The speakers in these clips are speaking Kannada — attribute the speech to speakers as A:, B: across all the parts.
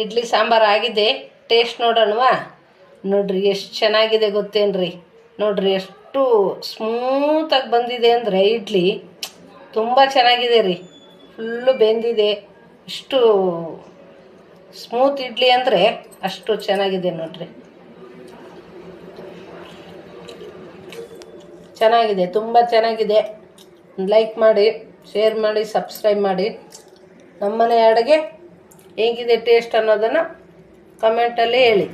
A: ಇಡ್ಲಿ ಸಾಂಬಾರು ಆಗಿದೆ, ಟೇಸ್ಟ್ ನೋಡೋಣವಾ? ನೋಡ್ರಿ ಎಷ್ಟು ಚೆನ್ನಾಗಿದೆ ಗೊತ್ತೇನ್ರಿ. ನೋಡ್ರಿ ಎಷ್ಟು ಸ್ಮೂತಾಗಿ ಬಂದಿದೆ ಅಂದರೆ ಇಡ್ಲಿ ತುಂಬ ಚೆನ್ನಾಗಿದೆ ರೀ. ಫುಲ್ಲು ಬೆಂದಿದೆ. ಇಷ್ಟು ಸ್ಮೂತ್ ಇಡ್ಲಿ ಅಂದರೆ ಅಷ್ಟು ಚೆನ್ನಾಗಿದೆ ನೋಡ್ರಿ. ಚೆನ್ನಾಗಿದೆ, ತುಂಬ ಚೆನ್ನಾಗಿದೆ. ಲೈಕ್ ಮಾಡಿ, ಶೇರ್ ಮಾಡಿ, ಸಬ್ಸ್ಕ್ರೈಬ್ ಮಾಡಿ. ನಮ್ಮನೆ ಅಡುಗೆ ಹೇಗಿದೆ ಟೇಸ್ಟ್ ಅನ್ನೋದನ್ನು ಕಮೆಂಟಲ್ಲಿ ಹೇಳಿ.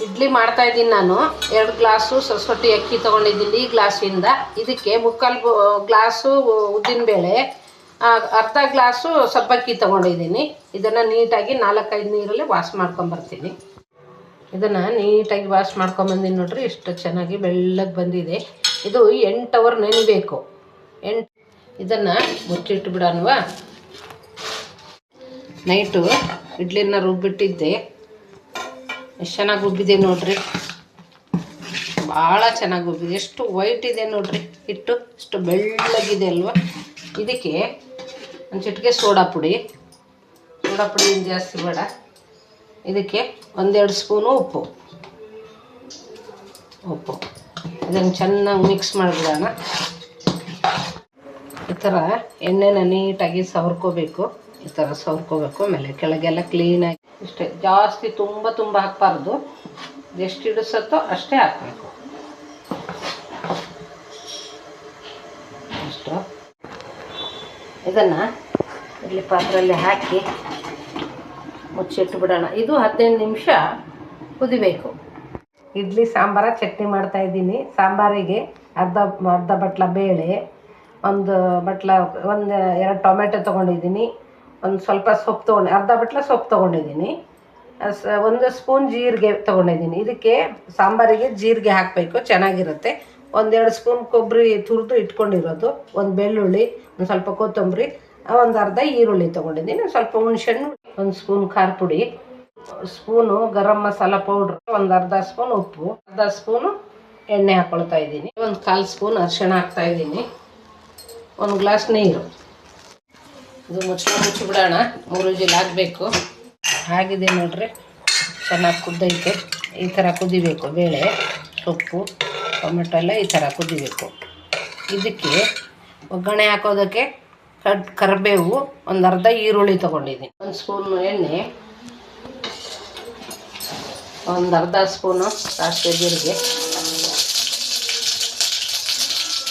A: ಇಡ್ಲಿ ಮಾಡ್ತಾಯಿದ್ದೀನಿ ನಾನು. 2 ಗ್ಲಾಸು ಸರಸ್ವತಿ ಅಕ್ಕಿ ತೊಗೊಂಡಿದ್ದೀನಿ ಈ ಗ್ಲಾಸಿಂದ. ಇದಕ್ಕೆ 3/4 ಗ್ಲಾಸು ಉದ್ದಿನಬೇಳೆ, ಅರ್ಧ ಗ್ಲಾಸು ಸಬ್ಬಕ್ಕಿ ತೊಗೊಂಡಿದ್ದೀನಿ. ಇದನ್ನು ನೀಟಾಗಿ 4-5 ನೀರಲ್ಲಿ ವಾಶ್ ಮಾಡ್ಕೊಂಬರ್ತೀನಿ. ಇದನ್ನು ನೀಟಾಗಿ ವಾಶ್ ಮಾಡ್ಕೊಂಬಂದಿನಿ ನೋಡ್ರಿ. ಇಷ್ಟು ಚೆನ್ನಾಗಿ ಬೆಳ್ಳಗೆ ಬಂದಿದೆ. ಇದು 8 ಅವರ್ ನೆನಿಬೇಕು. ಇದನ್ನು ಮುಚ್ಚಿಟ್ಟು ಬಿಡೋಣವಾ? ನೈಟು ಇಡ್ಲಿನ ರುಬ್ಬಿಟ್ಟಿದ್ದೆ. ಎಷ್ಟು ಚೆನ್ನಾಗಿ ಉಬ್ಬಿದೆ ನೋಡ್ರಿ. ಭಾಳ ಚೆನ್ನಾಗಿ ಉಬ್ಬಿದೆ. ಎಷ್ಟು ವೈಟ್ ಇದೆ ನೋಡ್ರಿ ಹಿಟ್ಟು, ಎಷ್ಟು ಬೆಳ್ಳಗಿದೆ ಅಲ್ವಾ? ಇದಕ್ಕೆ ಒಂದು ಚಿಟಿಕೆ ಸೋಡಾ ಪುಡಿ ಏನು ಜಾಸ್ತಿ ಬೇಡ. ಇದಕ್ಕೆ 1-2 ಸ್ಪೂನು ಉಪ್ಪು ಇದನ್ನು ಚೆನ್ನಾಗಿ ಮಿಕ್ಸ್ ಮಾಡಿಬಿಡೋಣ. ಈ ಥರ ಎಣ್ಣೆನ ನೀಟಾಗಿ ಸವರ್ಕೋಬೇಕು. ಈ ಥರ ಸವರ್ಕೋಬೇಕು. ಆಮೇಲೆ ಕೆಳಗೆಲ್ಲ ಕ್ಲೀನಾಗಿ ಇಷ್ಟೇ, ಜಾಸ್ತಿ ತುಂಬ ಹಾಕಬಾರ್ದು. ಎಷ್ಟು ಹಿಡಿಸತ್ತೋ ಅಷ್ಟೇ ಹಾಕಬೇಕು. ಅಷ್ಟು ಇದನ್ನು ಇಲ್ಲಿ ಪಾತ್ರೆಯಲ್ಲಿ ಹಾಕಿ ಮುಚ್ಚಿಟ್ಟು ಬಿಡೋಣ. ಇದು 15 ನಿಮಿಷ ಕುದಿಬೇಕು. ಇಡ್ಲಿ ಸಾಂಬಾರ ಚಟ್ನಿ ಮಾಡ್ತಾಯಿದ್ದೀನಿ. ಸಾಂಬಾರಿಗೆ ಅರ್ಧ ಬಟ್ಲ ಬೇಳೆ, 2 ಟೊಮೆಟೊ ತೊಗೊಂಡಿದ್ದೀನಿ. ಒಂದು ಸ್ವಲ್ಪ ಸೊಪ್ಪು ಅರ್ಧ ಬಟ್ಲ ಸೊಪ್ಪು ತೊಗೊಂಡಿದ್ದೀನಿ. 1 ಸ್ಪೂನ್ ಜೀರಿಗೆ ತೊಗೊಂಡಿದ್ದೀನಿ. ಇದಕ್ಕೆ ಸಾಂಬಾರಿಗೆ ಜೀರಿಗೆ ಹಾಕಬೇಕು, ಚೆನ್ನಾಗಿರುತ್ತೆ. 1-2 ಸ್ಪೂನ್ ಕೊಬ್ಬರಿ ತುರಿದು ಇಟ್ಕೊಂಡಿರೋದು, 1 ಬೆಳ್ಳುಳ್ಳಿ, ಒಂದು ಸ್ವಲ್ಪ ಕೊತ್ತಂಬರಿ, ಒಂದು ಅರ್ಧ ಈರುಳ್ಳಿ ತೊಗೊಂಡಿದ್ದೀನಿ. ಸ್ವಲ್ಪ ಹುಣಸೆಹಣ್ಣು, 1 ಸ್ಪೂನ್ ಖಾರ ಪುಡಿ, ಸ್ಪೂನು ಗರಂ ಮಸಾಲ ಪೌಡ್ರ್, ಒಂದು ಅರ್ಧ ಸ್ಪೂನ್ ಉಪ್ಪು, ಅರ್ಧ ಸ್ಪೂನು ಎಣ್ಣೆ ಹಾಕ್ಕೊಳ್ತಾ ಇದ್ದೀನಿ. 1/4 ಸ್ಪೂನ್ ಅರಿಶಿಣ ಹಾಕ್ತಾಯಿದ್ದೀನಿ. 1 ಗ್ಲಾಸ್ ನೀರು. ಇದು ಮುಚ್ಚಿಬಿಡೋಣ. 3 ವಿಜಿಲ್ ಆಗಬೇಕು. ಆಗಿದೆ ನೋಡ್ರಿ, ಚೆನ್ನಾಗಿ ಕುದ್ದೈತೆ. ಈ ಥರ ಕುದಿಬೇಕು. ಬೇಳೆ, ಸೊಪ್ಪು, ಟೊಮೆಟೊ ಎಲ್ಲ ಈ ಥರ ಕುದಿಬೇಕು. ಇದಕ್ಕೆ ಒಗ್ಗರಣೆ ಹಾಕೋದಕ್ಕೆ ಕರಿಬೇವು, ಒಂದು ಅರ್ಧ ಈರುಳ್ಳಿ ತೊಗೊಂಡಿದ್ದೀನಿ, 1 ಸ್ಪೂನ್ ಎಣ್ಣೆ, ಒಂದು ಅರ್ಧ ಸ್ಪೂನು ಸಾಸಿವೆ ಜೀರಿಗೆ,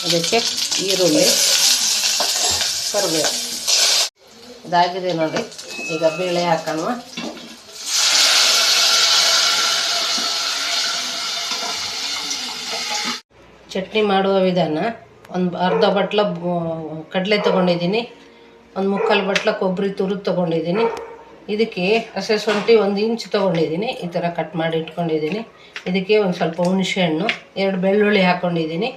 A: ಅದಕ್ಕೆ ಈರುಳ್ಳಿ, ಕರಿಬೇವು. ಇದಾಗಿದೆ ನೋಡಿ. ಈಗ ಬೇಳೆ ಹಾಕೋಣ. ಚಟ್ನಿ ಮಾಡುವ ವಿಧಾನ: ಒಂದು ಅರ್ಧ ಬಟ್ಲ ಕಡಲೆ ತೊಗೊಂಡಿದ್ದೀನಿ, 1/4 ಬಟ್ಲ ಕೊಬ್ಬರಿ ತುರಿದು ತೊಗೊಂಡಿದ್ದೀನಿ. ಇದಕ್ಕೆ ಹಸಿ ಶುಂಠಿ 1 ಇಂಚ್ ತೊಗೊಂಡಿದ್ದೀನಿ, ಈ ಥರ ಕಟ್ ಮಾಡಿ ಇಟ್ಕೊಂಡಿದ್ದೀನಿ. ಇದಕ್ಕೆ ಒಂದು ಸ್ವಲ್ಪ ಹುಣಸೆಹಣ್ಣು, 2 ಬೆಳ್ಳುಳ್ಳಿ ಹಾಕ್ಕೊಂಡಿದ್ದೀನಿ,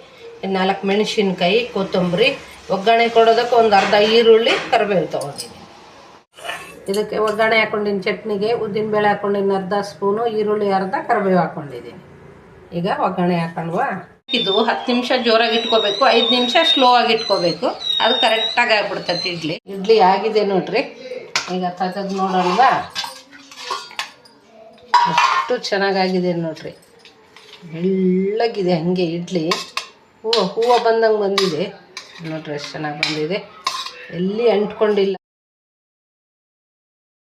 A: 4 ಮೆಣಸಿನ್ಕಾಯಿ, ಕೊತ್ತಂಬರಿ. ಒಗ್ಗರಣೆ ಕೊಡೋದಕ್ಕೆ ಒಂದು ಅರ್ಧ ಈರುಳ್ಳಿ, ಕರಿಬೇವು ತೊಗೊಂಡಿದ್ದೀನಿ. ಇದಕ್ಕೆ ಒಗ್ಗರಣೆ ಹಾಕ್ಕೊಂಡಿದ್ದೀನಿ. ಚಟ್ನಿಗೆ ಉದ್ದಿನಬೇಳೆ ಹಾಕ್ಕೊಂಡಿದ್ದೀನಿ ಅರ್ಧ ಸ್ಪೂನು, ಈರುಳ್ಳಿ ಅರ್ಧ, ಕರಿಬೇವು ಹಾಕ್ಕೊಂಡಿದ್ದೀನಿ. ಈಗ ಒಗ್ಗರಣೆ ಹಾಕೊಂಡ್ವಾ? ಇದು 10 ನಿಮಿಷ ಜೋರಾಗಿ ಇಟ್ಕೋಬೇಕು, 5 ನಿಮಿಷ ಸ್ಲೋ ಆಗಿ ಇಟ್ಕೋಬೇಕು. ಅದು ಕರೆಕ್ಟಾಗಿ ಆಗ್ಬಿಡ್ತೈತಿ ಇಡ್ಲಿ ಆಗಿದೆ ನೋಡ್ರಿ. ಈಗ ತೆಗೆದು ನೋಡೋಣವಾ? ಎಷ್ಟು ಚೆನ್ನಾಗಾಗಿದೆ ನೋಡ್ರಿ. ಬೆಳ್ಳಗಿದೆ, ಹಾಗೆ ಇಡ್ಲಿ ಹೂವು ಬಂದಂಗೆ ಬಂದಿದೆ ನೋಡ್ರಿ. ಎಷ್ಟು ಚೆನ್ನಾಗಿ ಬಂದಿದೆ, ಎಲ್ಲಿ ಅಂಟ್ಕೊಂಡಿಲ್ಲ.